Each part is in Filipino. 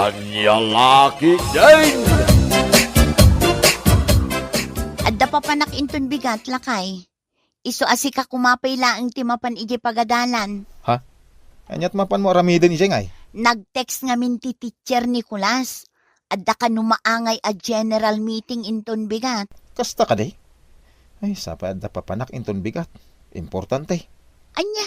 Anya laki din! Adda pa panak inton bigat, lakay. Iso asi ka kumapay laang timapan ije pagadalan. Anyat mapan mo aramidin isya ngay. Nag-text nga min ti teacher Nicolas. Adda ka numaangay a general meeting inton bigat. Kasta ka day? Ay, sapa da papanak inton bigat. Importante. Anya,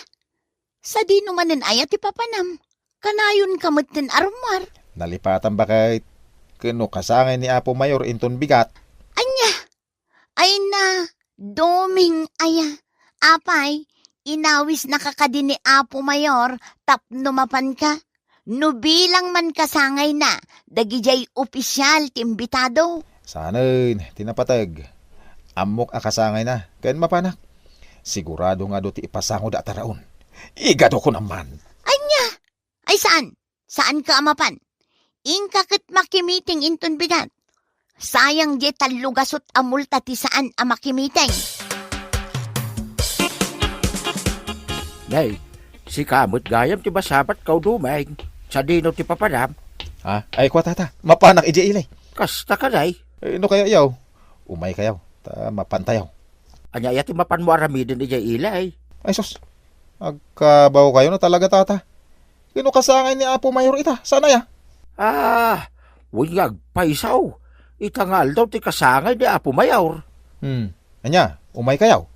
sa di numanan ayat ti papanam. Kanayon kamot tin armar. Nalipatan ba kahit kano kasangay ni Apo Mayor inton bigat? Anya, ay na, doming aya. Apay, inawis nakakadi ni Apo Mayor, tapno mapan ka. No bilang man kasangay na, dagijay opisyal timbitado. Sanay, tinapatag. Amok akasangay na, kayan mapanak. Sigurado nga do ti ipasango da taraon. Igado ko naman. Anya, ay saan? Saan ka amapan? Ingkakit makimiting inton bigat. Sayang di talugasot amulta ti saan amakimiting. Nay, si kamot gayam ti basabat kau dumay. Sa dino ti papadam. Ha? Ay, kwa tata. Mapanak ije ilay. Kasta ka day. Eh, no kaya yaw? Umay kayaw. Ta mapantayaw. Anya yati mapan mo aramidin di jay ilay. Ay, sus. Agkabaw kayo na talaga, tata. Kino kasangay ni Apo Mayor ita? Sana ya? Wingag paisaw. Itangal daw ti kasangay di Apo Mayor. Anya, umay kayaw?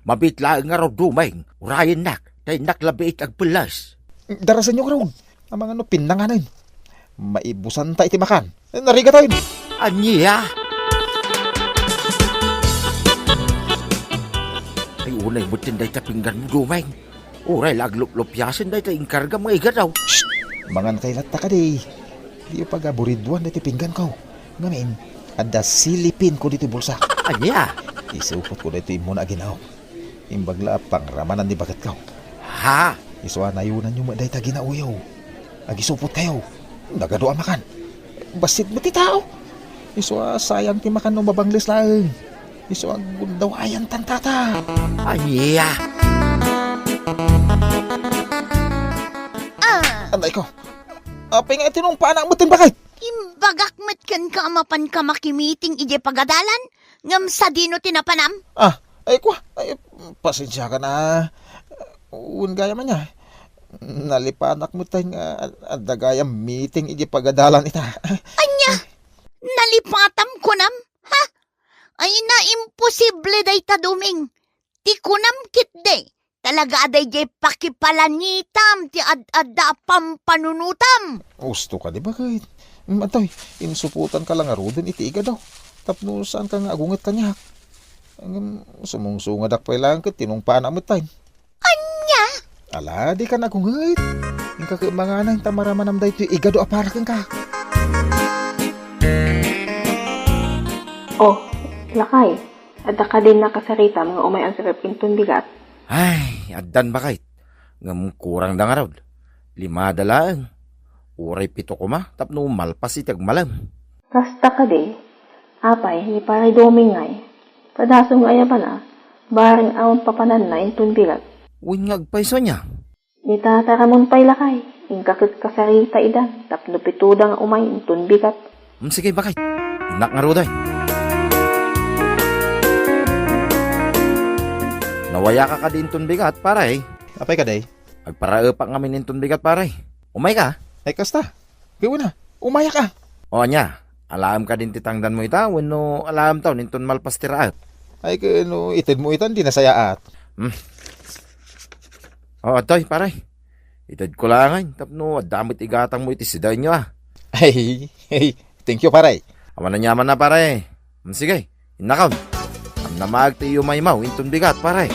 Mabitla nga raw dumay. Urayan nak. Day naklabiit ag pelas. Darasan nyo karoon. Ang mga no, pinanganin. Maibusan ta iti makan. Nariga tayo. Anya. Ay unay mo tinday tapinggan mo dumay. Uray laglup-lupyasin day ta inkarga mga igadaw. Mangan kay latta ka di. Di pa gaburidwan na tipinggan ko. Ngamin, ada silipin ko dito bulsa. Anya. Isupot ko dito mo na ginaw. Imbagla pang ramanan di bagat ko. Ha? Iswa nayunan nyo maday ta ginauyaw. Agisupot kayo. Nagadoa makan. Basit mo ti tao. Iswa sayang ti makan no mabanglis lang. Iswa gundaw ayan tantata. Anya. Anday ko. Apay nga itinong paanak mo tin bakit? Imbagak met kan ka amapan ka makimiting ije pagadalan. Ngam sa dino tinapanam. Ay kwa. Ay, pasensya ka na. Gaya man niya. Nalipanak mo tayo nga adagayang meeting iji pagadalan ita. Anya, nalipatam ko nam. Ha? Ay na imposible day taduming. Ti kunam kit day. Talaga aday jay pakipalanitam ti ad-adda pampanunutam. Gusto ka di ba kahit? Matoy, insuputan ka lang arudin itiiga daw. Tapno saan ka nga agungat kanya. Sumungsungadak pa ilang ka tinungpaan amot tayo. Anya? Ala, di ka na agungat. Yung kakimanga na yung tamaramanam dahi ito igado aparakan ka. Oh, lakay. Adda ka din nakasarita mga umay ang sarap inton bigat. Ay, addan bakit? Ngam kurang da nga raw. 5 dalaan. Uray 7 ko ma, tapno malpas itag malam. Kasta ka di. Apay, ni pare doming ngay. Padaso nga pa na. Barang awang papanan na inton bigat. Wingag paiso niya. Itataramon pa'y lakay. Ingkakit kasarita idan. Tapno pituda nga umay inton bigat. Sige bakit? Inak nga raw day. Nawaya ka din ton bigat, paray. Apay ka day? Agparaupak nga min ton bigat, paray. Umay ka? Ay kasta. Gawin na. Umaya ka. O anya, alam ka din titangdan mo ita, wano alam taw ninton malpas tiraat. Ay kano itid mo itan di nasayaat. O atoy, paray. Itid ko langan, tapno damit igatang mo iti siday nyo Ay, thank you paray. Awan na nyaman na, paray. Sige, inakaw. Am na magti yung maymaw, inton bigat, paray.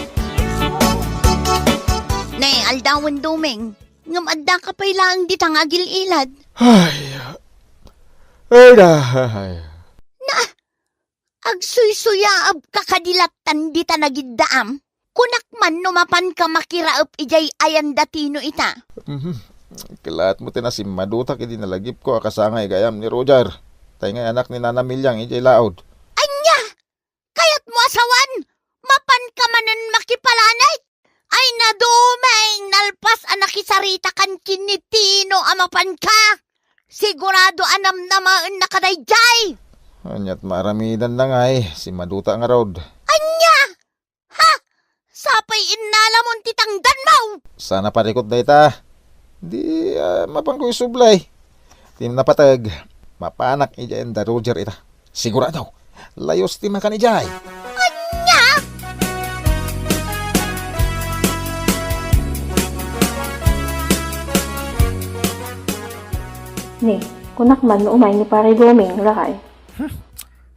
Nay, aldawan duming. Ngam adda ka pa'y lang di tangagil ilad. Ay, Agsuy-suyaab kakadilatan di tanagiddaam. Kunak man numapan ka makiraap ijay ayan datino ita. Kilaat mo tinasim madutak hindi nalagip ko akasangay gayam ni Roger. Tay nga anak ni Nana Milyang ijay laod. Anya! Kayat mo asawan! Mapan ka manan makipalanay! Ay nadumeng nalpas anakisarita kan kinitino amapan ka! Sigurado anam namaan na kadayjay. Anyat maramidan na nga si Maduta nga rod. Anya! Ha? Sapay inalamon titangdan mo! Sana parikot da ita. Di mapangkoy sublay. Tim napatag. Mapanak ija da Roger ita. Sigurado. Layos ti makan ijay. Anya! Ni, kunak man no umay ni pare Doming, lakay.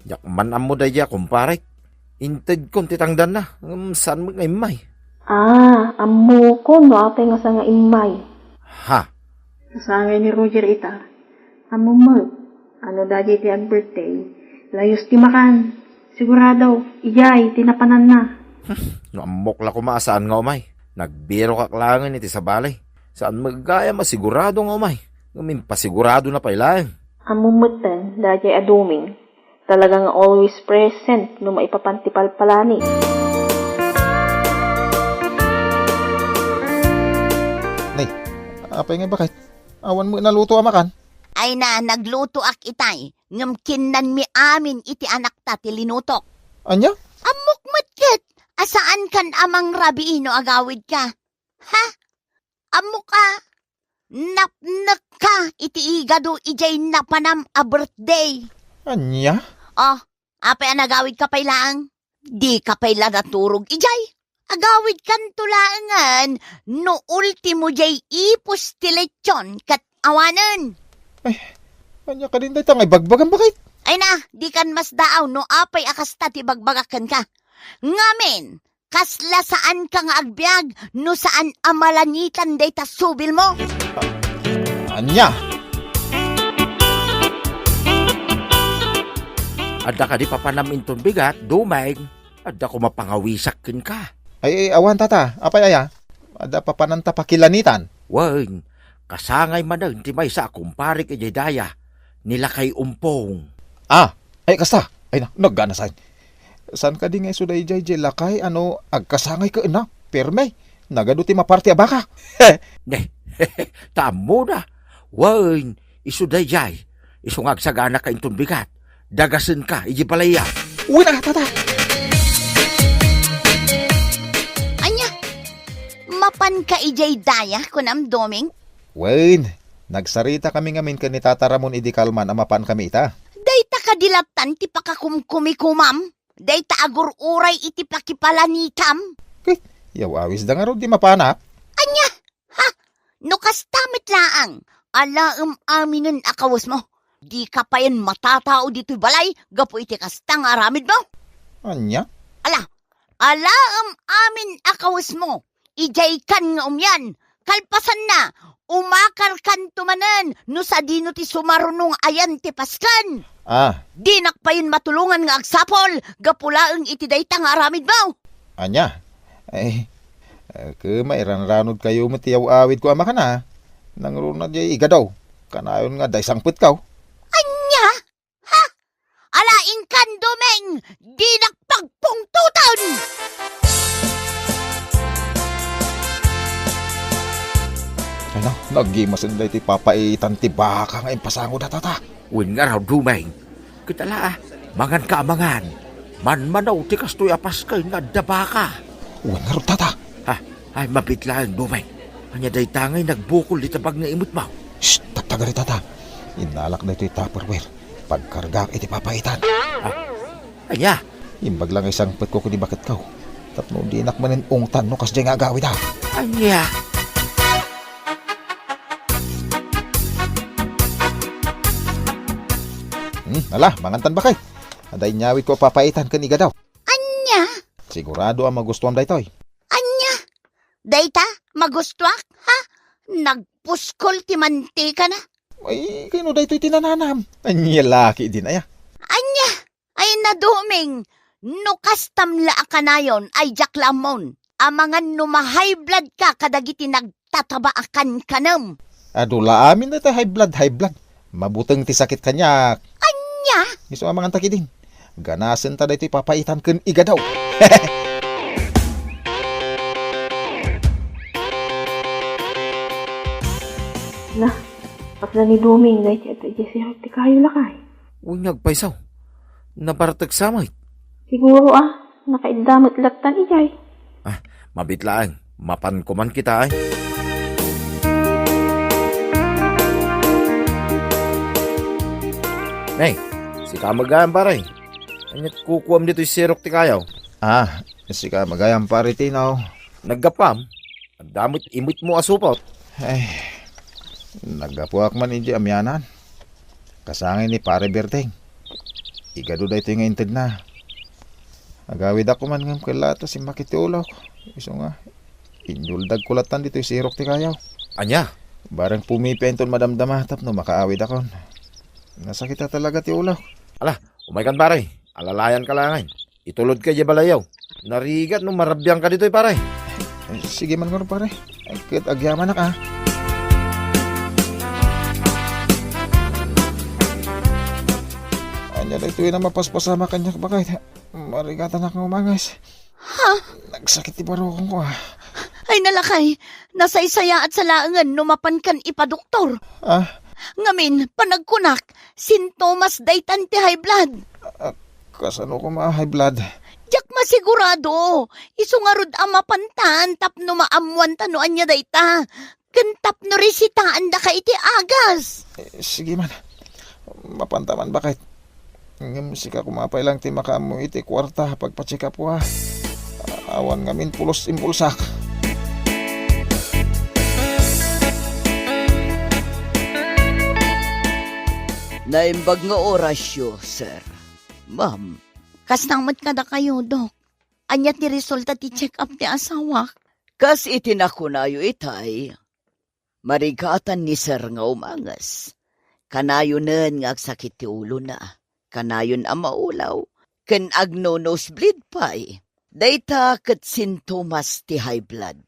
Yakman amo daya kumpare. Inted kon titangdan na. Saan mo ngay may? Amo ko no apay nga sa nga imay. Ha? Nasangay ni Roger ita. Amo mo, ano dadi ti ag birthday. Layos ti makan. Sigurado, ijay, tinapanan na. No amok la kumasaan nga umay. Nagbiro kaklangan iti sa balay. Saan magaya masigurado nga umay. Ngamin pasigurado na pailang. Amo mutan, dadi aduming. Talagang always present no maipapantipal palani. Nay, apay nga bakit? Awan mo naluto amakan. Ay na, nagluto ak itay. Ngamkinan mi amin iti anak ta ti linutok. Anya? Amok matkit. Asaan kan amang rabi no agawid ka? Ha? Amok ka? Napnak ka iti igado ijay napanam a birthday. Anya? Oh, apay anagawid ka pailaang? Di ka paila naturog ijay. Agawid kan tulaangan no ultimo jay ipos ti lechon kat awanan. Anya ka din day tangay bagbagan bakit? Ay na, di kan mas daaw no apay akasta ti bagbagakan ka. Ngamin, kasla saan ka nga agbyag no saan amalanitan day ta subil mo. Anya? Adda ka di papanamin ton bigat, Doming. Adda ko mapangawisakin ka. Ay, awan tata. Apay aya? Ada pa pananta pakilanitan. Weng, kasangay man ti may sa kumpare kay daya. Nila kay umpong. Ay kasta. Ay na, naggana saan. San ka di nga suday jay lakay agkasangay ka na. Perme, nagaduti maparti abaka. Ne, tamo na. Weng, isuday jay. Isungag sagana ka inton bigat. Dagasin ka, iji palaya. Uwi na, tata. Anya, mapan ka ijay daya kunam Doming? Wayne, nagsarita kami ngamin ka ni Tata Ramon idi kalman amapan kami ita. Dayta kadilatan ti pakakumkumikumam. Dayta agur uray iti pakipalanitam. Yaw awis da nga ro di mapanap. Anya, ha? No kastamit laang. Alaam aminin akawas mo. Di ka pa yan matatao dito'y balay. Gapo iti kastang aramid mo. Anya? Alaam amin akawas mo. Ijay kan nga umyan. Kalpasan na. Umakal kan tumanan. No sa dino ti sumarunong ayan ti paskan. Di nakpayin matulungan nga agsapol. Gapulaang iti dayta nga aramid mo. Anya? Ay, mairan-ranod kayo matiyaw awid ko ama ka na. Nangrunad jay iga daw. Kanayon nga day sangput kaw. Anya? Ha? Alaing kan Doming. Di nakpagpungtutan. Ay na, nagimasin day ti papaitan ti baka nga impasango da tata. Win nga raw, Doming. Kitala mangan ka amangan. Man-manaw ti kastoy apas kay nga dabaka. Uwan nga ro tata. Ay, mapitlaan, Doming. Anya day tangay nagbukol di tabag nga imot mo. Shh, tatagari tata. Inalak na ito Tupperware. Pagkarga iti papaitan. Anya? Imbag lang isang pet ko kuni bakit kaw. Tapno di inak manin ungtan no kas nga agawid ha. Anya? Ala, mangantan ba kay? Aday nyawid ko papaitan kaniga daw. Anya? Sigurado ang magustuhan day toy. Anya? Dayta? Magustuak? Ha? Nagpuskol ti mantika na? Ay, kano day to'y tinananam. Anya laki din aya. Anya? Ay naduming. No kastam la akanayon ay jaklamon. Amangan no ma-high blood ka kadagiti nagtataba akan kanam. Adula amin na ta high blood. Mabuteng ti sakit kanya. Anya? Iso amangan takidin. Ganasen ta day to'y papaitan ken iga daw. At na ni Doming, dahil ito siya ti kayo lakay. Huwag nagpaisaw. Nabaratag samay. Siguro nakaidamot laktan ijay. Mabitlaan. Mapan ko man kita ay. Nay, si Kamagayan paray. Anyat kukuam dito yung sirok ti kayaw. Si ka magayang pare tinaw. Naggapam. Ang damot imit mo asupot. Ay, nagapuak man hindi amyanan. Kasangin ni pare Berteng. Igado da ito yung intid na. Agawid ako man ng kalata si makitiulaw. Iso nga, inyuldag kulatan dito yung sirok ti kayaw. Anya? Barang pumipenton madamdama tapno makaawid ako. Nasakita talaga ti ulaw. Ala, umaykan paray. Alalayan ka lang ay. Itulod ka di balayaw. Narigat nung marabyang ka dito paray. Sige man ko pare. Ay, kit agyaman na ka. Anya na ito na mapaspasama kanya bakit. Marigatan na kang umangas. Nagsakit ti barokong ko Ay nalakay, nasaysaya at salaangan numapan kan ipadoktor. Ngamin, panagkunak, sintomas daytan ti high blood. Kasano ko ma-high blood? Diyak masigurado, isungarod ang mapantan tapno maamuan tanoan niya dayta. Kantap no resitaan da ka iti agas. Sige man, mapantaman bakit? Ngam sika kumapay lang ti makamu iti kwarta pagpacheck up ko awan ngamin pulos impulsak. Naimbag nga orasyo, sir. Ma'am. Kasnangmat kada kayo, Dok. Anyat ni resulta ti check up ni asawak. Kas itinakunayo itay. Marigatan ni sir nga umangas. Kanayon nga agsakit ti ulo na. Kanayon ang maulaw. Ken agno nosebleed pa'y. Dayta kat sintomas ti high blood.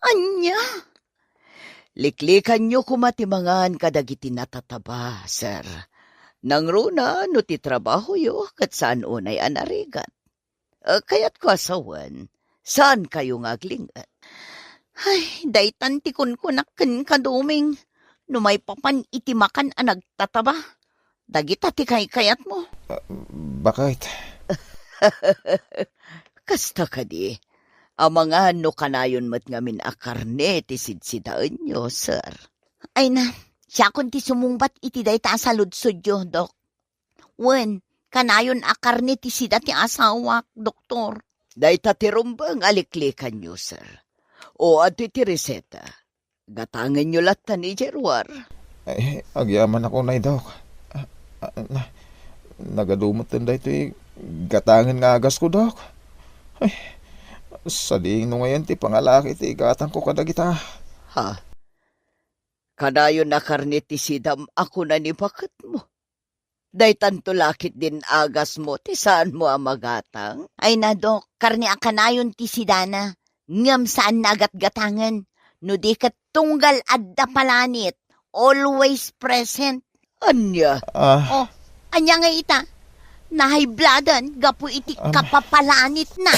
Anya? Liklikan nyo kumatimangan kadagiti natataba, sir. Nang runa no ti trabaho yo kat saan unay anarigat. Kaya't ko asawan, saan kayo ngaglingat? Ay, daytan ti kunkunakken kaduming. Numay papan itimakan ang nagtataba. Dagita ti kayat mo. Bakit? Kasta ka di. Ang mga no kanayon mat ngamin akarne ti sidsidaan nyo, sir. Ay na, siya kun ti sumungbat iti dayta sa ludsod yo, Dok. Wen, kanayon akarne ti sida ti asawak, doktor. Dayta ti rumbang aliklikan nyo, sir. O at ti reseta. Gatangan nyo lata ni Jerwar. Ay, agyaman ako na Dok. Nagadumot din ito gatangan nga agas ko, Dok. Ay, sading no ngayon ti pangalaki ti igatang ko kadagita. Kanayon na karne ti sidam ako na ni bakit mo. Day tanto lakit din agas mo, ti saan mo ang magatang? Ay na, Dok, karni akanayon ti sidana. Ngam saan nagat-gatangan. No di kat tunggal adda palanit. Always present. Anya? Anya nga ita. Nahaybladan, gapu iti kapapalanit na.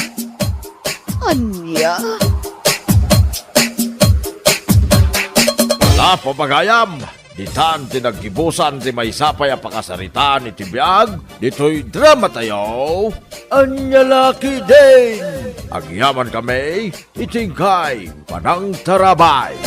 Anya? Wala papagayam. Ditan tinagibusan ti may sapay a pakasaritaan iti biag. Dito'y drama tayo. Anyalaki din. Agyaman kami, itingkay panang tarabay.